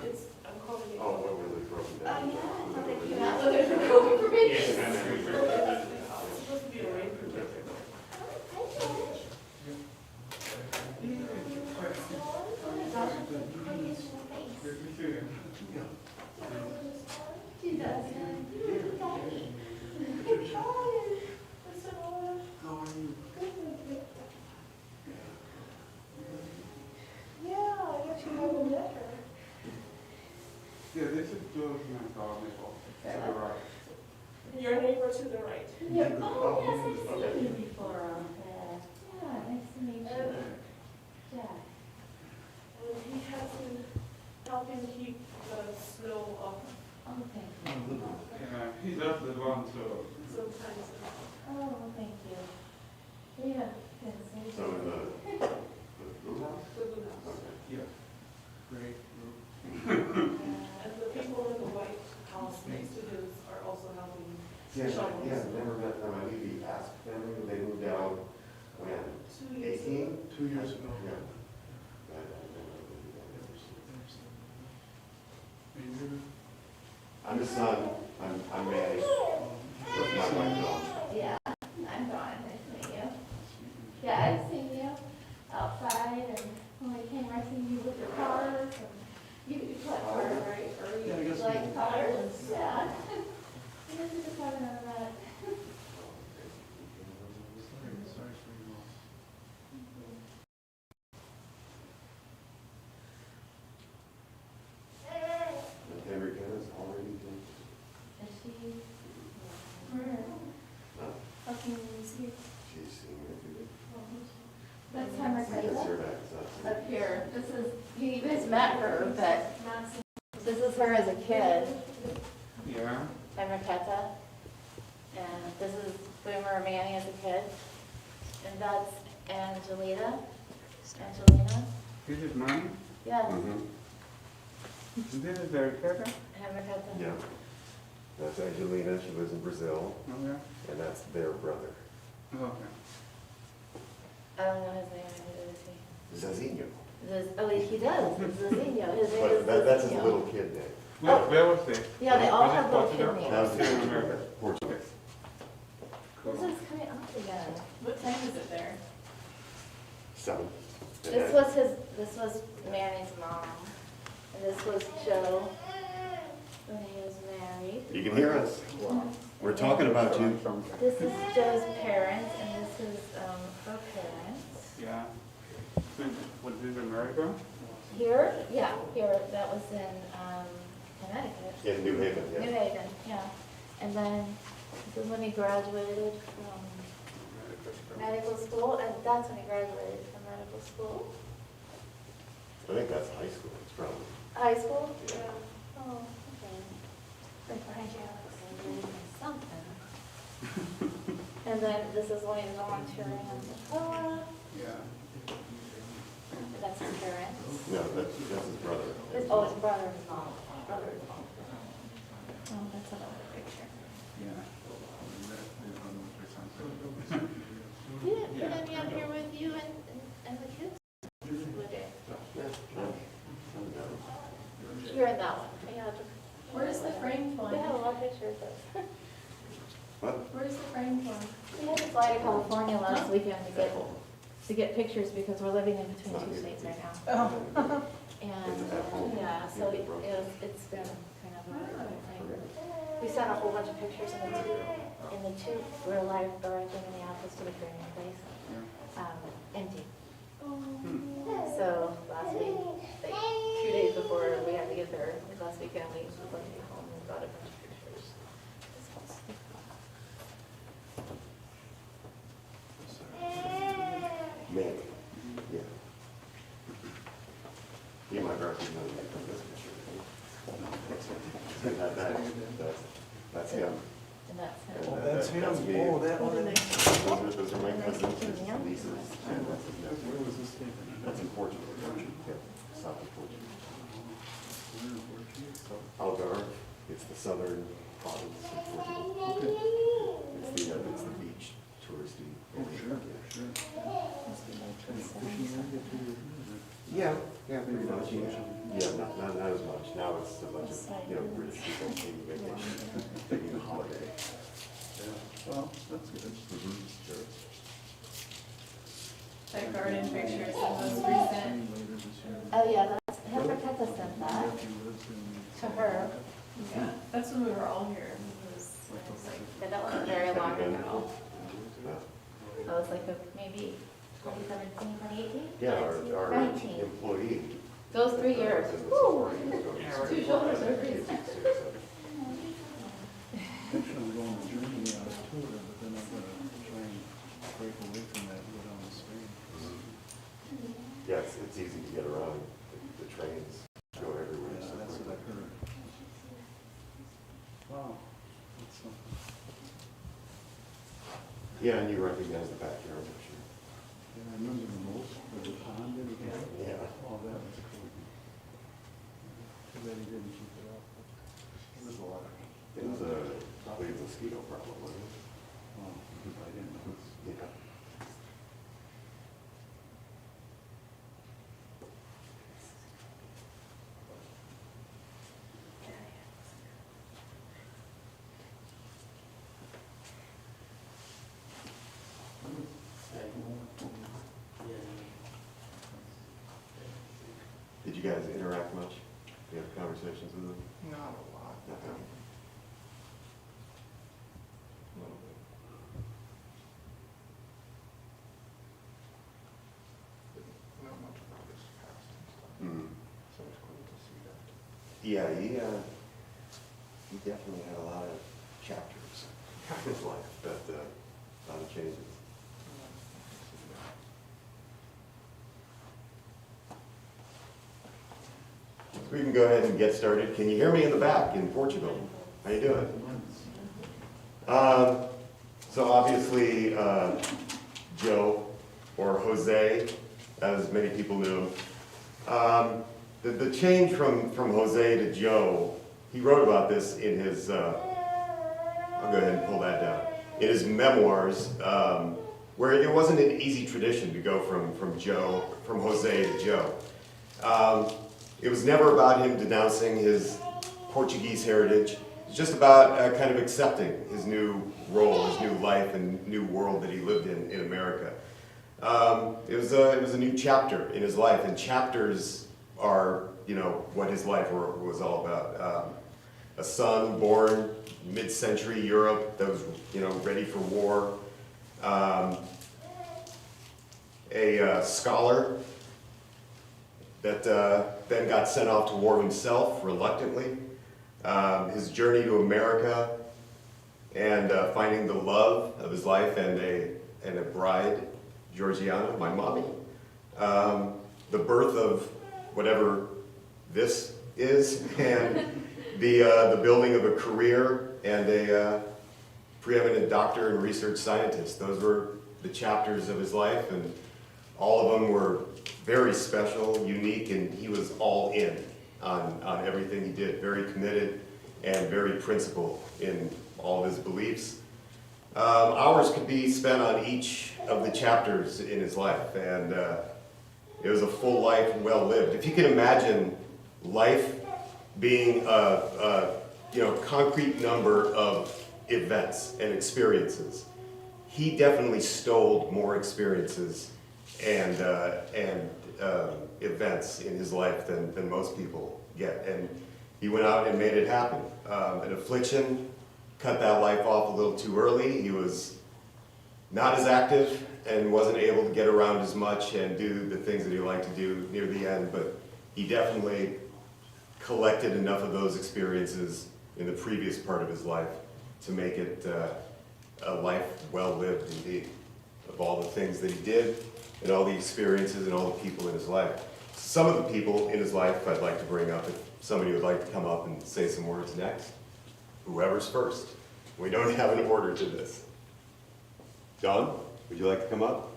It's, I'm calling it. Oh, what was it broken down? Yeah, I thought they came out with it for COVID prevention. It's supposed to be a rain projector. She does. Yeah, I guess you haven't met her. Yeah, this is Joe's neighbor to the right. Your neighbor to the right. Yeah. Oh, yes, I've seen you before. Yeah, nice to meet you. Jack. And he has been helping keep the snow off Oh, thank you. Yeah, he does the one, so. sometimes. Oh, thank you. Yeah, good. So in the blue house? The blue house. Okay. Yeah. Great. And the people in the white house next to his are also helping Yeah, shovel. yeah, never met them. I knew the Ask family when they moved out when? 2 years ago. 18? 2 years ago. Yeah. I never knew that. I'm his son. I'm Manny. That's my wife, Dawn. Yeah, I'm Dawn. Nice to meet you. Yeah, I've seen you outside and when we came, I seen you with your cars and you collect cars, right? Or Yeah, I you guess like we- cars? Yeah. I guess we just haven't done that. Sorry for your loss. And Henry Kenna's already been. Is she? Where? No, How can you see? she's seen me every day. That's Hammer I guess Cradle. you're back, so. Up here. This is, you guys met her, but this is her as a kid. Yeah. Emraketa. And this is Boomer Manny as a kid. And that's Angelina. This is mine. Yeah, Mhm. This is the recorder. Emraketa. Yeah. That's Angelina. She lives in Brazil, Oh, yeah. and that's their brother, Okay. I don't know his name, neither does he. Zazinho. Oh, he does, it's Zazinho. His name But is that's his Zazinho. little kid name. Where was it? Yeah, they all Was it have little Portugal? kid names. How's Yeah, it? America. Portuguese. This is coming up again. What time is it there? 7. This was Manny's mom. And this was Joe when he was married. You can hear us. We're talking about you. This is Joe's parents, and this is her parents. Yeah. Was this America? Here, here, that was in Connecticut. In New Haven, New yeah. Haven, yeah. And then this is when he graduated from medical school, and that's when he graduated from medical school. I think that's high school. It's probably. High school? Yeah. Oh, okay. Right behind you, Alex. Something. And then this is when he was volunteering in the Yeah. That's his parents. No, that's his brother. Oh, his brother-in-law. Brother-in-law. Oh, that's another picture. Yeah. You didn't put any up here with you and the kids? Would it? You're in that one. Yeah. Where's the framed one? We have a lot of pictures of. What? Where's the framed one? We had to fly to California last weekend to get pictures because we're living in between two states right now. Oh. And, yeah, so it's been kind of a thing. We sent a whole bunch of pictures in the two, we're live directing in the office to the framing place, empty. So last week, like 2 days before we had to get there, last weekend, we went home and got a bunch of pictures. Manny. Yeah. You might recognize me from this picture. That's him. And that's him. And That's him. That's me. Oh, that one. Those are my cousins, his Yeah. nieces, and that's his nephew. Where was this taken? That's in Portugal. Yeah, south of Portugal. Algarve, it's the southern province of Portugal. It's the beach touristy area. Sure, sure. Must be like 27. Yeah, pretty much, yeah, not as much. Now it's a bunch of, British people taking vacation, taking a holiday. Well, that's good. Sure. That garden picture is the most recent. Later this year. Oh, yeah, that's, Henrietta sent that Nephew lives in- to her. Yeah, that's when we were all here. It was like, But that wasn't very long ago. Yeah. That was like maybe 2017, 2018? Yeah, our 19. employee. Those 3 years. Woo! Two shoulders are crazy. Actually, I'm going to Germany on a tour, but then I'm gonna try and break away from that and go down to Spain. Yeah, it's easy to get around. The trains go everywhere. Yeah, that's what I heard. Wow, that's something. Yeah, and you recognize the backyard, I'm sure. Yeah, I remember the most, the pond that he had. Yeah. All that was cool. Too bad he didn't keep it up. It was a lot. It was probably a mosquito problem, wasn't it? Well, I didn't know. Yeah. Did you guys interact much? You have conversations with them? Not a lot. Okay. Not much about his past and stuff. Mm. So it's cool to see that. Yeah, he definitely had a lot of chapters in his life, but a lot of changes. So we can go ahead and get started. Can you hear me in the back in Portugal? How you doing? So obviously, Joe, or Jose, as many people knew him. The change from Jose to Joe, he wrote about this in his, I'll go ahead and pull that down, in his memoirs, where it wasn't an easy tradition to go from Jose to Joe. It was never about him denouncing his Portuguese heritage. It's just about kind of accepting his new role, his new life, and new world that he lived in America. It was a new chapter in his life, and chapters are, what his life was all about. A son born mid-century Europe that was, ready for war. A scholar that then got sent off to war himself reluctantly. His journey to America and finding the love of his life and a bride, Georgiana, my mommy. The birth of whatever this is, and the building of a career and a preeminent doctor and research scientist. Those were the chapters of his life, and all of them were very special, unique, and he was all in on everything he did. Very committed and very principled in all of his beliefs. Hours could be spent on each of the chapters in his life, and it was a full life, well lived. If you can imagine life being a concrete number of events and experiences, he definitely stole more experiences and events in his life than most people get, and he went out and made it happen. An affliction cut that life off a little too early. He was not as active and wasn't able to get around as much and do the things that he liked to do near the end, but he definitely collected enough of those experiences in the previous part of his life to make it a life well lived indeed, of all the things that he did and all the experiences and all the people in his life. Some of the people in his life I'd like to bring up if somebody would like to come up and say some words next. Whoever's first. We don't have an order to this. Dawn, would you like to come up?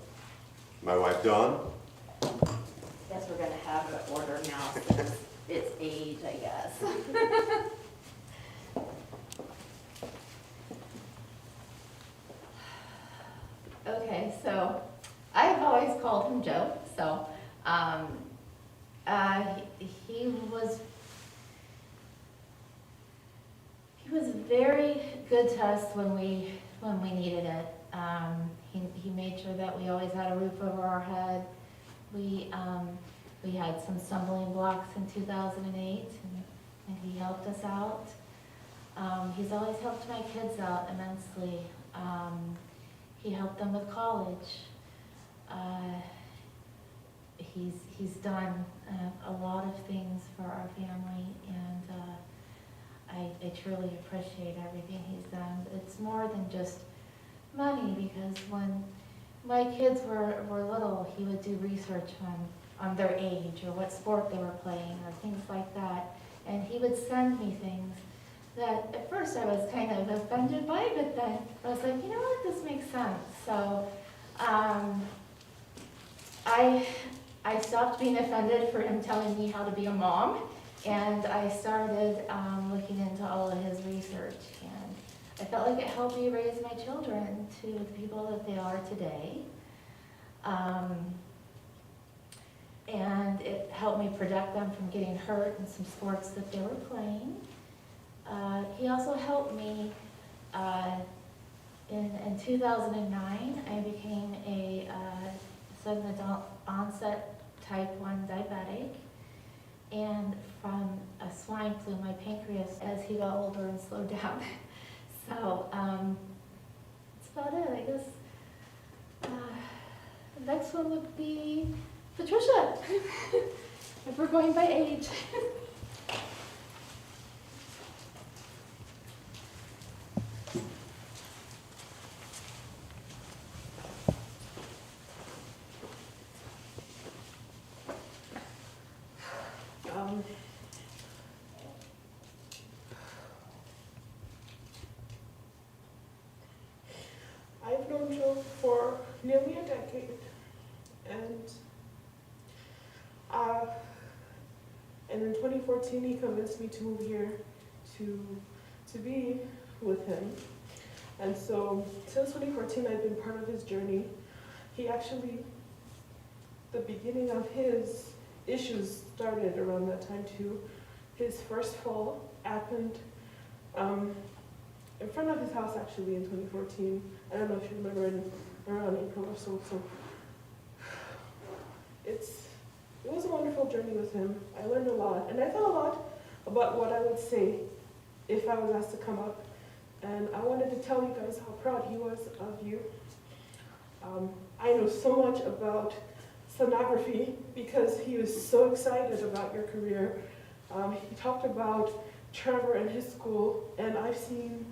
My wife, Dawn. Guess we're gonna have an order now since it's age, I guess. Okay, so I've always called him Joe, so very good to us when we needed it. He made sure that we always had a roof over our head. We had some stumbling blocks in 2008, and he helped us out. He's always helped my kids out immensely. He helped them with college. He's done a lot of things for our family, and I truly appreciate everything he's done. It's more than just money, because when my kids were little, he would do research on their age or what sport they were playing or things like that. And he would send me things that at first I was kind of offended by, but then I was like, you know what, this makes sense. So I stopped being offended for him telling me how to be a mom, and I started looking into all of his research, and I felt like it helped me raise my children to the people that they are today. And it helped me protect them from getting hurt in some sports that they were playing. He also helped me in 2009, I became a sudden onset type 1 diabetic, and from a swine flu, my pancreas, as he got older and slowed down. So that's about it, I guess. The next one would be Patricia, if we're going by age. I've known Joe for nearly a decade, and in 2014 he convinced me to move here to be with him. And so since 2014 I've been part of his journey. He actually, the beginning of his issues started around that time too. His first fall happened in front of his house actually in 2014. I don't know if you remember, around April or so. So it was a wonderful journey with him. I learned a lot, and I thought a lot about what I would say if I was asked to come up. And I wanted to tell you guys how proud he was of you. I know so much about sonography because he was so excited about your career. He talked about Trevor and his school, and I've seen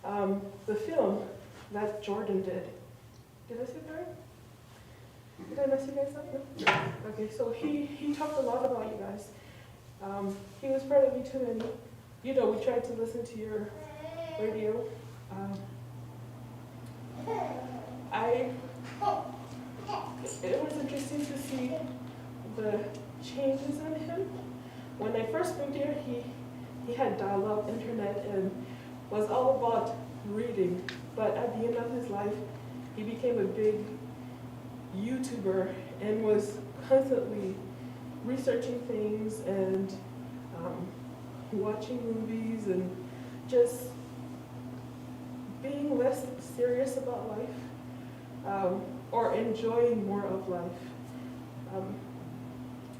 the film that Jordan did. Did I say that right? Did I mess you guys up? No? Yeah. Okay, so he talked a lot about you guys. He was proud of you too, and we tried to listen to your radio. It was interesting to see the changes in him. When I first moved here, he had dial-up internet and was all about reading. But at the end of his life, he became a big YouTuber and was constantly researching things and watching movies and just being less serious about life, or enjoying more of life. I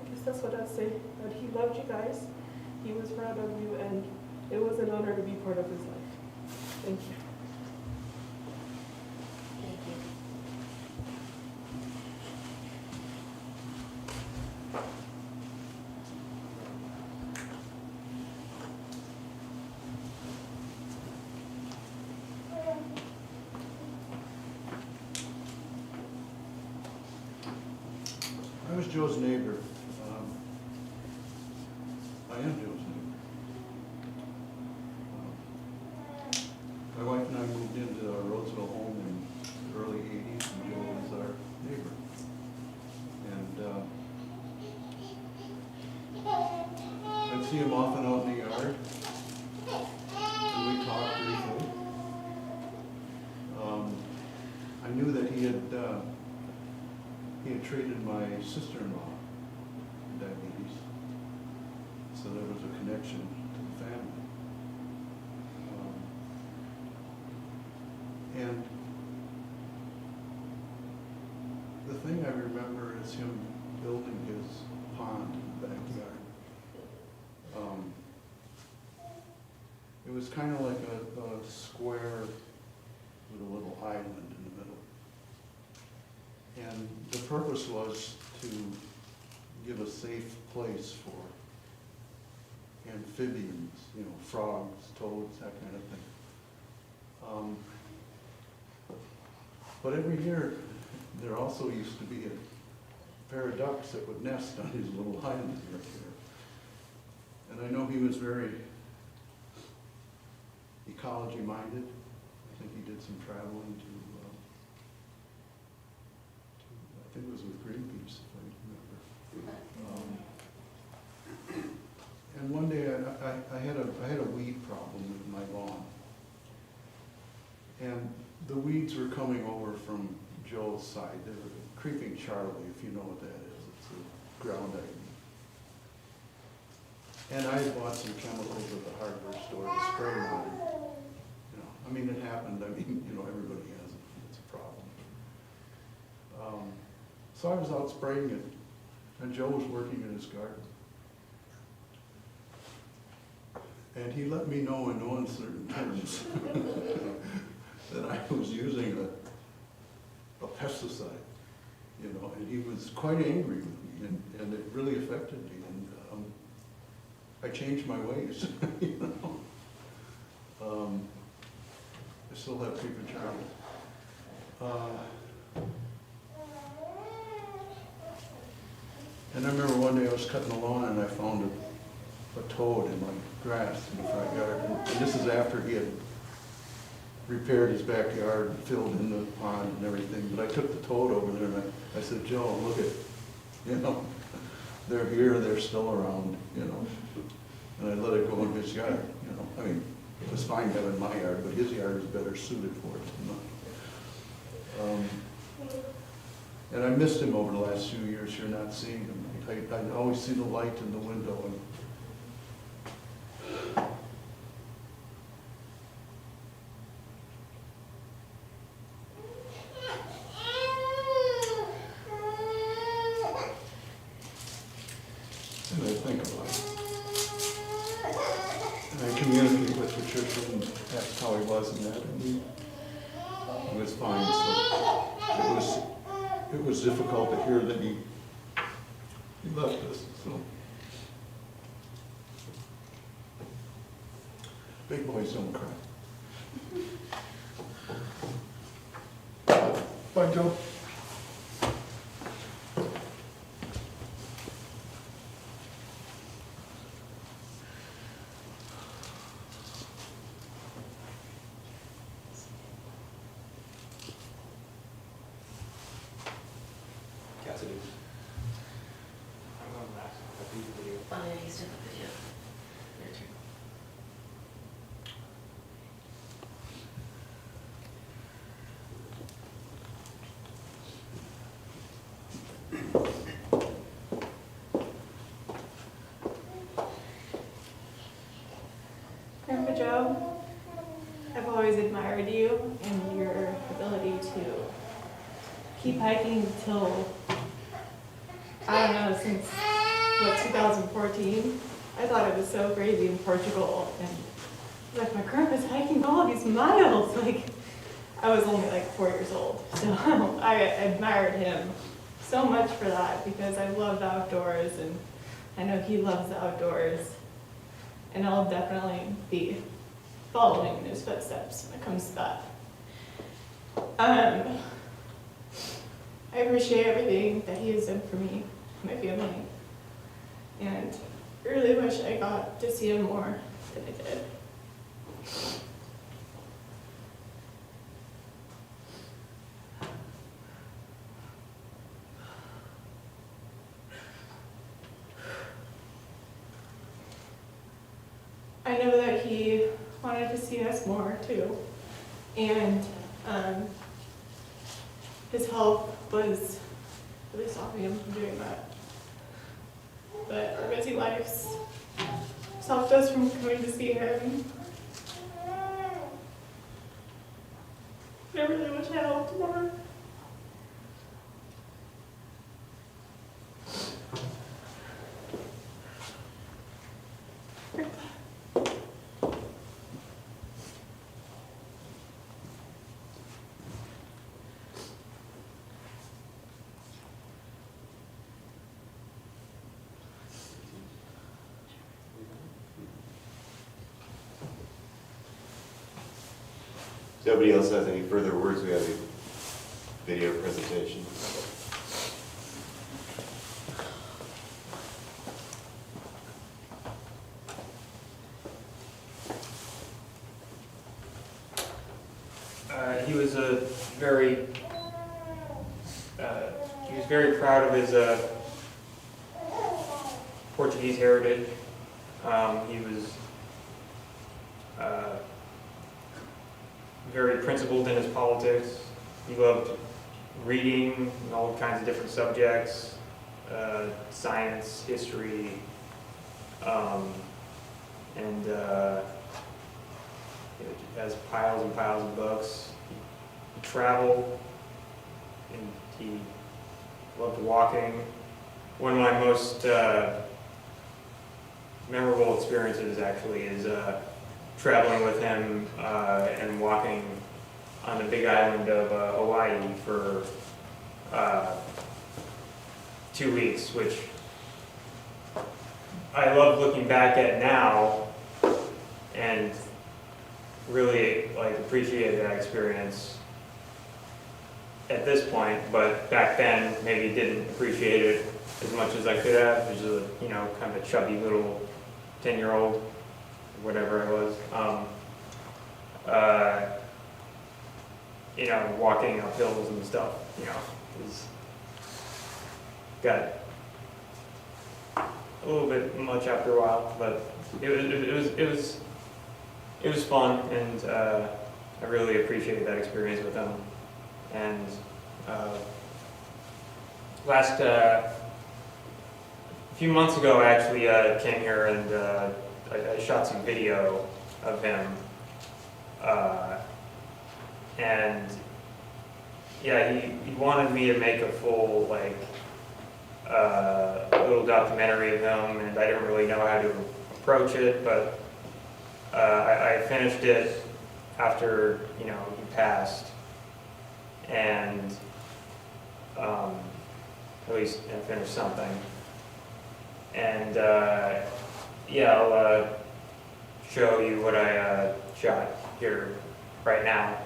guess that's what I'd say. That he loved you guys, he was proud of you, and it was an honor to be part of his life. Thank you. Thank you. I was Joe's neighbor. I am Joe's neighbor. My wife and I moved into our Roseville home in the early 80s, and Joe was our neighbor. And I'd see him often out in the yard, and we talked briefly. I knew that he had treated my sister-in-law with diabetes, so there was a connection to the family. And the thing I remember is him building his pond in the backyard. It was kind of like a square with a little island in the middle. And the purpose was to give a safe place for amphibians, you know, frogs, toads, that kind of thing. But every year, there also used to be a pair of ducks that would nest on his little island right there. And I know he was very ecology-minded. I think he did some traveling to I think it was with Greenpeace, if I remember. And one day I had a weed problem with my lawn. And the weeds were coming over from Joe's side. They were creeping Charlie, if you know what that is. It's a ground egg. And I had bought some chemicals at the hardware store to spray them on. You know, I mean, it happened. I mean, you know, everybody has it. It's a problem. So I was out spraying it, and Joe was working in his garden. And he let me know in no uncertain terms that I was using a pesticide, you know, and he was quite angry with me, and it really affected me, and I changed my ways, you know. I still have creeping Charlie. And I remember one day I was cutting the lawn and I found a toad in my grass in the front yard. And this is after he had repaired his backyard and filled in the pond and everything. But I took the toad over there and I said, Joe, look at, you know, they're here, they're still around, you know. And I let it go in his yard, you know. I mean, it was fine having my yard, but his yard is better suited for it than mine. And I missed him over the last few years here, not seeing him. I always see the light in the window. And I think about it. And I communicate with Patricia and ask how he was and that, and he was fine. So it was difficult to hear that he left us. So big boys don't cry. Bye, Joe. Oh, yeah, he's doing the video. Your turn. Grandpa Joe, I've always admired you and your ability to keep hiking till, I don't know, since, 2014. I thought it was so crazy in Portugal, and like, my grandpa's hiking all these miles. Like, I was only like 4 years old, so I admired him so much for that, because I love the outdoors, and I know he loves the outdoors, and I'll definitely be following in his footsteps when it comes to that. I appreciate everything that he has done for me, my family, and really wish I got to see him more than I did. I know that he wanted to see us more too, and his health was really stopping him from doing that. But our busy lives stopped us from coming to see him. I more. If nobody else has any further words, we have a video presentation. He was very proud of his Portuguese heritage. He was very principled in his politics. He loved reading all kinds of different subjects, science, history, and he has piles and piles of books. He traveled, and he loved walking. One of my most memorable experiences actually is traveling with him and walking on the big island of Hawaii for 2 weeks, which I love looking back at now and really appreciate that experience at this point, but back then maybe didn't appreciate it as much as I could have. It was kind of a chubby little 10-year-old, whatever I was. Walking up hills and stuff, got a little bit much after a while, but it was fun, and I really appreciated that experience with them. And a few months ago, I actually came here and I shot some video of him, and yeah, he wanted me to make a full little documentary of him, and I didn't really know how to approach it, but I finished it after he passed, and at least I finished something. And yeah, I'll show you what I shot here right now.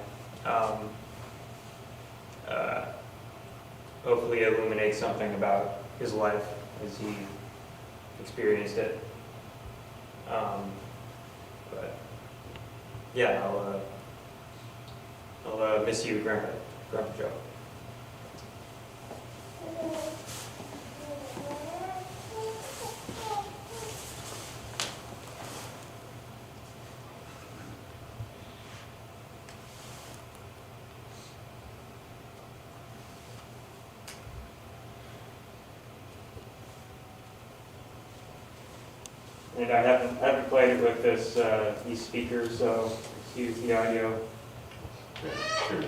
Hopefully illuminate something about his life as he experienced it. But yeah, I'll miss you, Grandpa Joe. And I haven't played it with these speakers, so excuse the audio. Sure.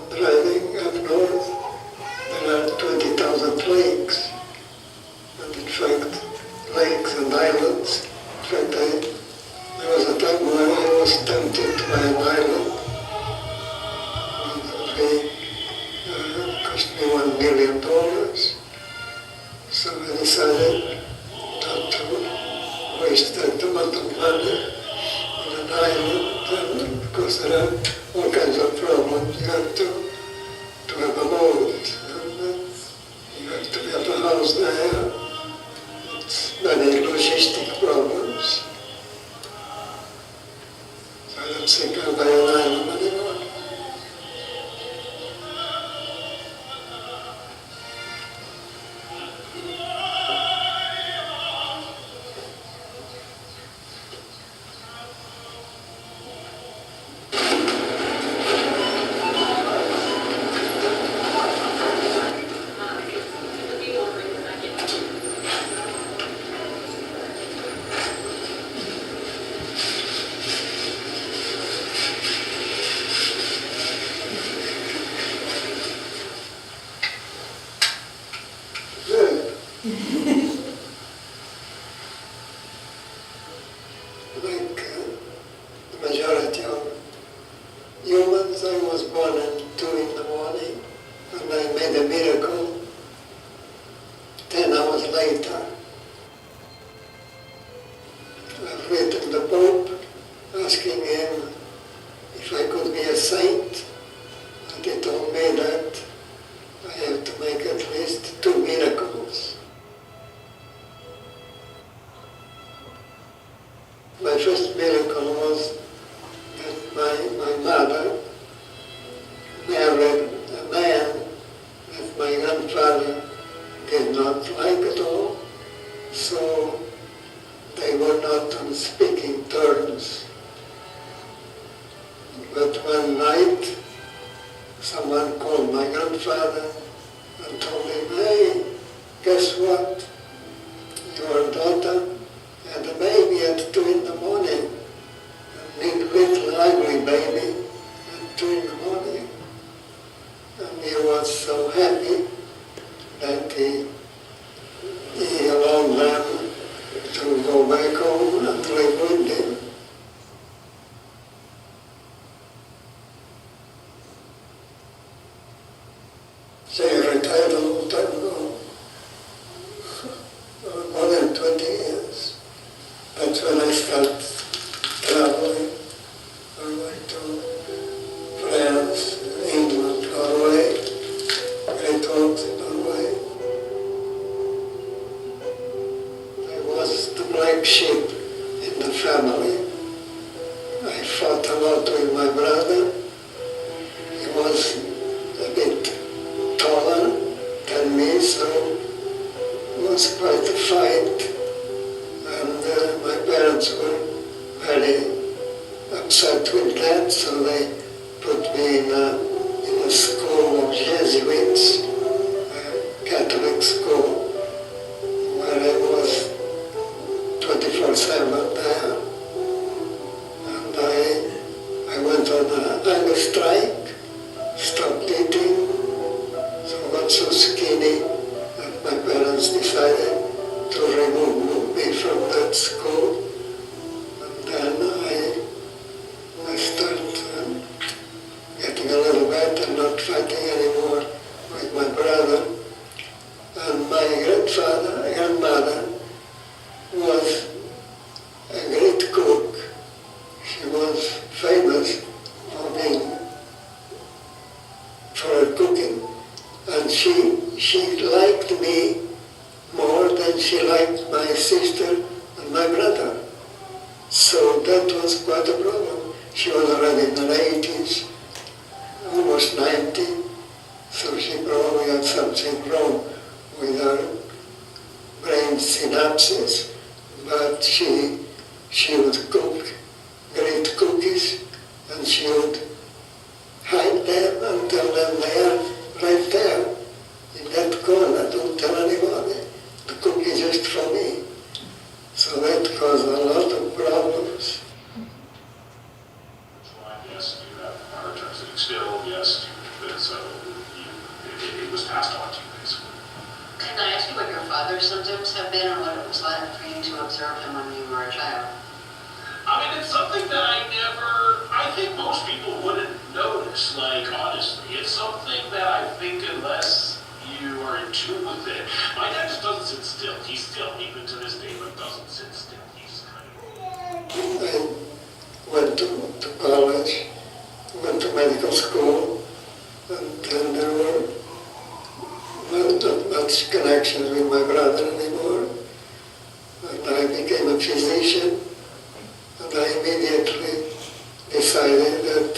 Driving up north, there are 20,000 lakes, and in fact, lakes and islands. In fact, there was a time when I was tempted by an island. It cost me $1 million, so I decided not to waste that amount of money on an island, because there are all kinds of problems. You have to have a boat, and you have to have a house there. It's many logistic problems. So I don't think I'll buy an island anymore. Like the majority of humans, I was born at 2 in the morning, and I made a miracle 10 hours later. I've written the Pope asking him if I could be a saint, and he told me that I have to make at least 2 miracles. My first miracle was that my mother married a man that my grandfather did not like at all, so they were not on speaking terms. But one night, someone called my grandfather and told him, "Hey, guess what? Your daughter had a baby at 2 in the morning, a big, little, ugly baby at 2 in the morning." And he was so happy that he allowed them to go back home and live with him. So he retired a long time ago, more than 20 years. That's when I started traveling. I went to France, England, Norway, Great Oaks in Norway. I was the black sheep in the family. I fought a lot with my brother. He was a bit taller than me, so it was quite a fight. And my parents were very upset with that, so they put me in a school of Jesuits, a Catholic school, where I was 24/7 there. And I went on a hunger strike, stopped eating, so I got so skinny that my parents decided to remove me from that school. And then I started getting a little better, not fighting anymore with my brother. And my grandmother was a great cook. She was famous for her cooking. And she liked me more than she liked my sister and my brother. So that was quite a problem. She was already in her 80s, almost 90, so she probably had something wrong with her brain synapses, but she would cook great cookies, and she would hide them and tell them they are right there in that corner. Don't tell anybody. The cookie is just for me. So that caused a lot of problems. Yes, you have hard times sitting still, yes, so it was passed on to you, basically. Can I ask you what your father's symptoms have been and what it was like for you to observe him when you were a child? I mean, it's something that I think most people wouldn't notice, like, honestly. It's something that I think unless you are in tune with it. My dad just doesn't sit still. He's still, even to this day, but doesn't sit still. He's kind of... I went to college, went to medical school, and then there were not much connections with my brother anymore. And I became a physician, and I immediately decided that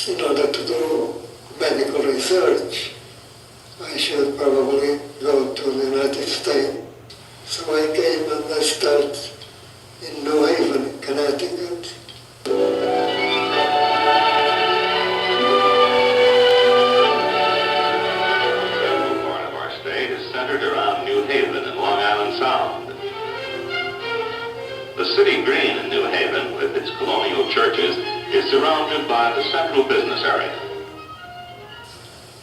in order to do medical research, I should probably go to the United States. So I came and I started in New Haven, Connecticut. The part of our state is centered around New Haven and Long Island Sound. The city green in New Haven, with its colonial churches, is surrounded by the central business area.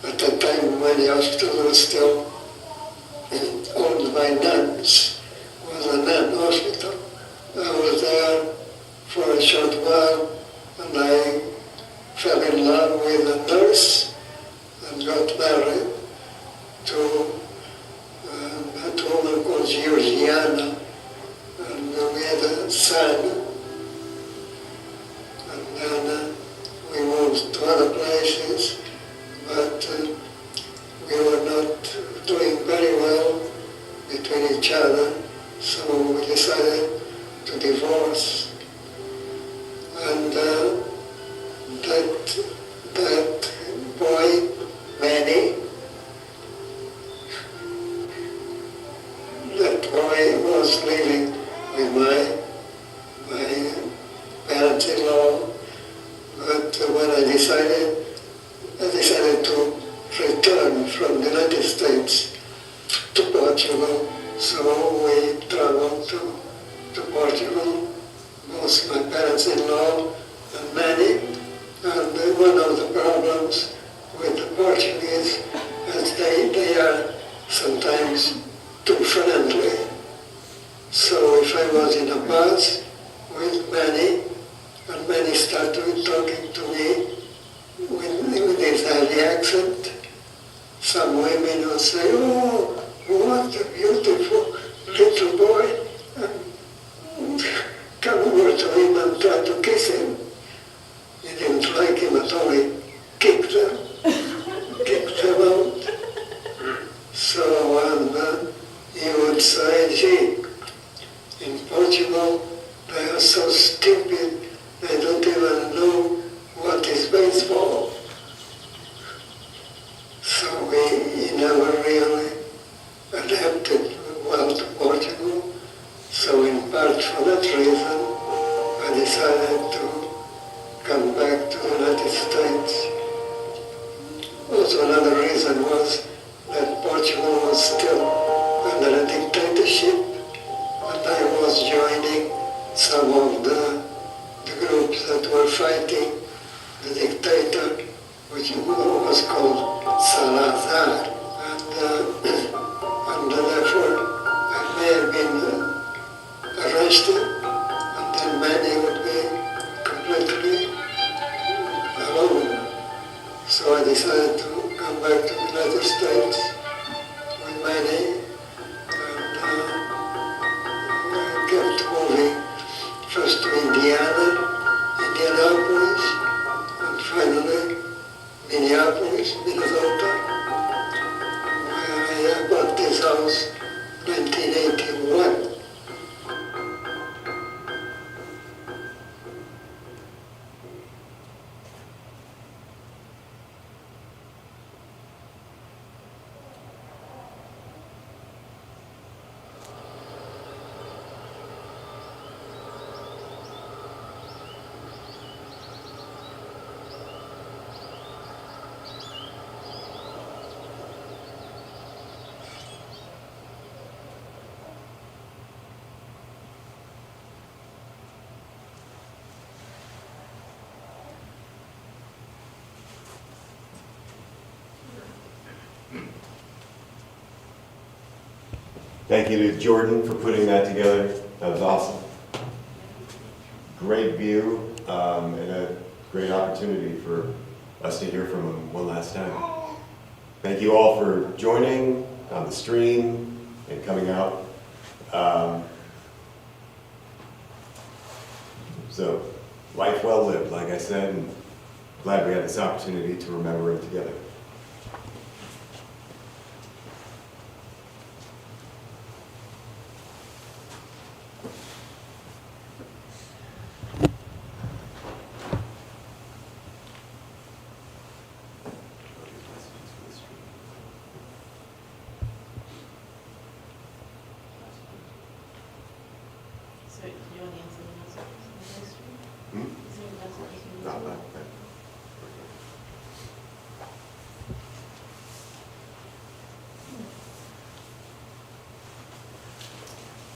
At that time, many hospitals were still Georgiana, and we had a son, and then we moved to other places, but we were not doing very well between each other, so we decided to divorce. And that boy, Manny, that boy was living with my parents-in-law, but when I decided to return from the United States to Portugal, so we traveled to Portugal, both my parents-in-law and Manny. And one of the problems with the Portuguese is they are sometimes too friendly. So if I was in a bus with Manny, and Manny started talking to me with his heavy accent, some women will say, "Oh, what a beautiful little boy," and come over to him and try to kiss him. He didn't like him at all. He kicked them out. So, and he would say, "Gee, in Portugal, they are so stupid, they don't even know what is baseball." So he never really adapted well to Portugal. So in part for that reason, I decided to come back to the United States. Also another reason was that Portugal was still under a dictatorship, and I was joining some of the groups that were fighting the dictator, which was called Salazar, and therefore I may have been arrested, and then Manny would be completely alone. So I decided to come back to the United States with Manny, and I kept moving first to Indianapolis, and finally Minneapolis, Minnesota, where I bought this house in 1981. Thank you to Jordan for putting that together. That was awesome. Great view, and a great opportunity for us to hear from him one last time. Thank you all for joining on the stream and coming out. So, life well lived, like I said, and glad we had this opportunity to remember it together. So, do you want to answer the messages on the street? Hmm? Is there a message? Not like that.